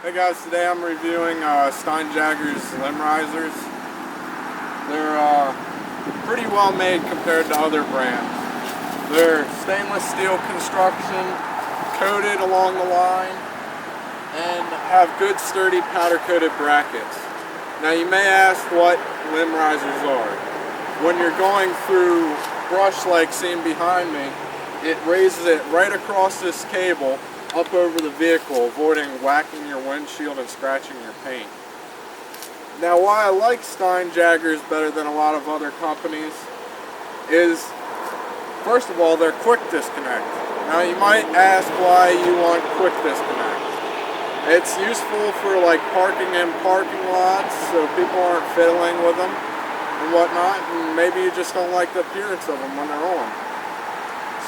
Hey guys, today I'm reviewing Steinjager's limb risers. They're pretty well made compared to other brands. They're stainless steel construction, coated along the line, and have good sturdy powder coated brackets. Now you may ask what limb risers are. When you're going through brush like seen behind me, it raises it right across this cable up over the vehicle, avoiding whacking your windshield and scratching your paint. Now why I like Steinjagers better than a lot of other companies is, first of all, they're quick disconnect. Now you might ask why you want quick disconnect. It's useful for like parking in parking lots so people aren't fiddling with them and whatnot, and maybe you just don't like the appearance of them when they're on.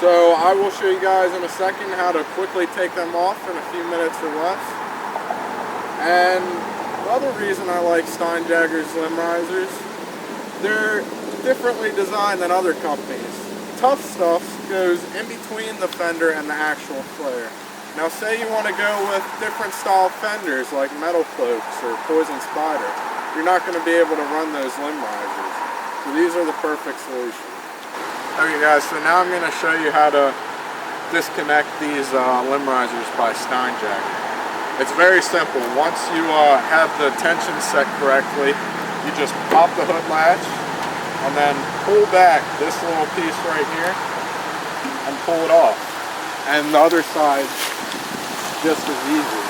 So I will show you guys in a second how to quickly take them off in a few minutes or less. And the other reason I like Steinjager's limb risers, they're differently designed than other companies. Tough stuff goes in between the fender and the actual flare. Now say you want to go with different style fenders like metal cloaks or poison spider, you're not going to be able to run those limb risers. So these are the perfect solution. Okay guys, so now I'm going to show you how to disconnect these limb risers by Steinjager. It's very simple. Once you have the tension set correctly, you just pop the hood latch and then pull back this little piece right here and pull it off. And the other side, just as easy.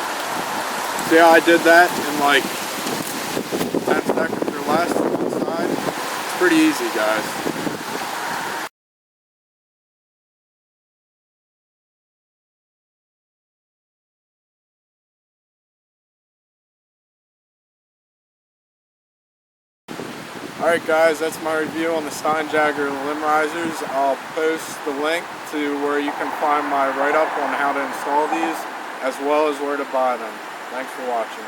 See how I did that in like 10 seconds or less on one side? It's pretty easy, guys. Alright guys, that's my review on the Steinjager limb risers. I'll post the link to where you can find my write-up on how to install these, as well as where to buy them. Thanks for watching.